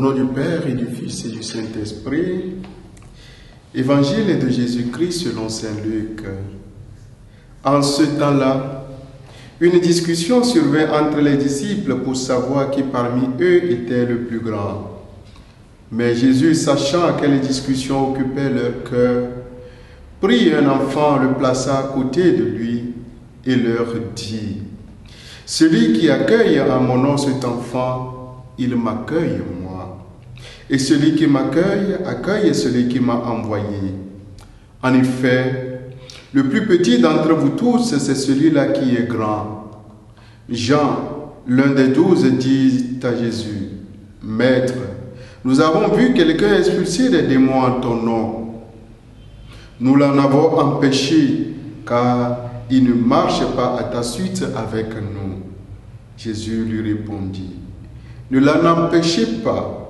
nom du Père et du Fils et du Saint-Esprit. Évangile de Jésus-Christ selon saint Luc. En ce temps-là, une discussion survint entre les disciples pour savoir qui parmi eux était le plus grand. Mais Jésus, sachant quelle discussion occupait leur cœur, prit un enfant, le plaça à côté de lui et leur dit : Celui qui accueille en mon nom cet enfant, il m'accueille moi. Et celui qui m'accueille, accueille celui qui m'a envoyé. En effet, le plus petit d'entre vous tous, c'est celui-là qui est grand. Jean, l'un des 12, dit à Jésus : Maître, nous avons vu quelqu'un expulser des démons en ton nom. Nous l'en avons empêché, car il ne marche pas à ta suite avec nous. Jésus lui répondit : Ne l'en empêchez pas.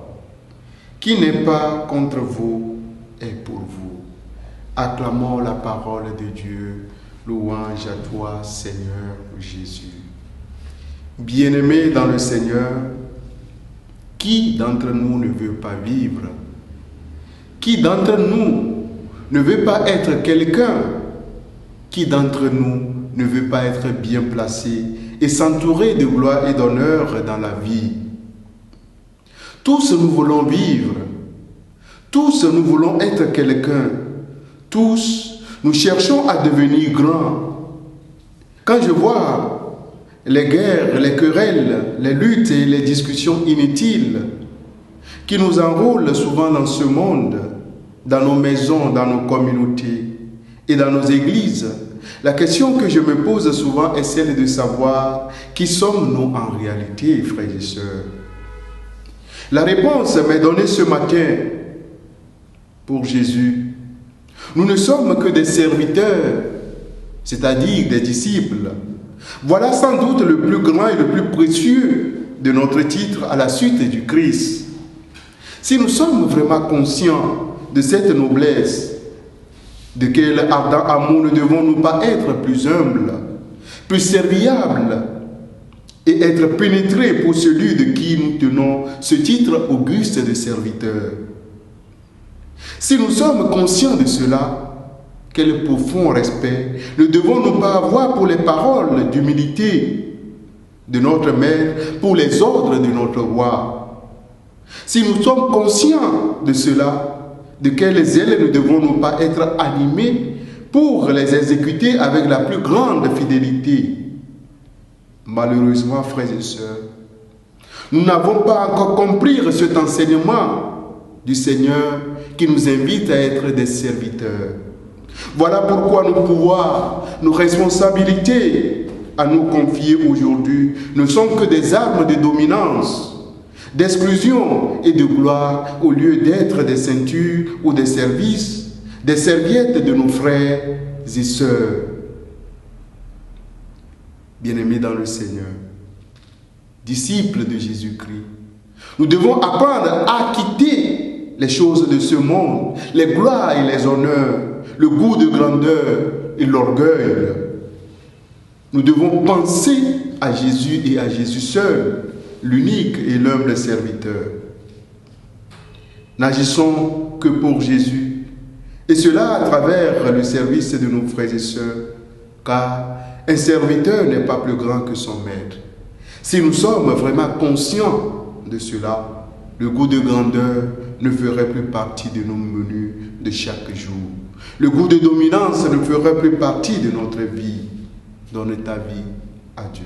Qui n'est pas contre vous est pour vous. Acclamons la parole de Dieu. Louange à toi, Seigneur Jésus. Bien-aimés dans le Seigneur, qui d'entre nous ne veut pas vivre? Qui d'entre nous ne veut pas être quelqu'un? Qui d'entre nous ne veut pas être bien placé et s'entourer de gloire et d'honneur dans la vie? Tous nous voulons vivre. Tous nous voulons être quelqu'un. Tous nous cherchons à devenir grands. Quand je vois les guerres, les querelles, les luttes et les discussions inutiles qui nous enrôlent souvent dans ce monde, dans nos maisons, dans nos communautés et dans nos églises, la question que je me pose souvent est celle de savoir qui sommes-nous en réalité, frères et sœurs. La réponse m'est donnée ce matin pour Jésus. Nous ne sommes que des serviteurs, c'est-à-dire des disciples. Voilà sans doute le plus grand et le plus précieux de notre titre à la suite du Christ. Si nous sommes vraiment conscients de cette noblesse, de quel ardent amour ne devons-nous pas être plus humbles, plus serviables, et être pénétrés pour celui de qui nous tenons ce titre auguste de serviteur. Si nous sommes conscients de cela, quel profond respect ne devons-nous pas avoir pour les paroles d'humilité de notre Maître, pour les ordres de notre Roi? Si nous sommes conscients de cela, de quelles ailes ne devons-nous pas être animés pour les exécuter avec la plus grande fidélité? Malheureusement, frères et sœurs, nous n'avons pas encore compris cet enseignement du Seigneur qui nous invite à être des serviteurs. Voilà pourquoi nos pouvoirs, nos responsabilités à nous confier aujourd'hui ne sont que des armes de dominance, d'exclusion et de gloire au lieu d'être des ceintures ou des services, des serviettes de nos frères et sœurs. Bien-aimés dans le Seigneur, disciples de Jésus-Christ, nous devons apprendre à quitter les choses de ce monde, les gloires et les honneurs, le goût de grandeur et l'orgueil. Nous devons penser à Jésus et à Jésus seul, l'unique et l'humble serviteur. N'agissons que pour Jésus, et cela à travers le service de nos frères et sœurs, car un serviteur n'est pas plus grand que son maître. Si nous sommes vraiment conscients de cela, le goût de grandeur ne ferait plus partie de nos menus de chaque jour. Le goût de dominance ne ferait plus partie de notre vie. Donne ta vie à Dieu.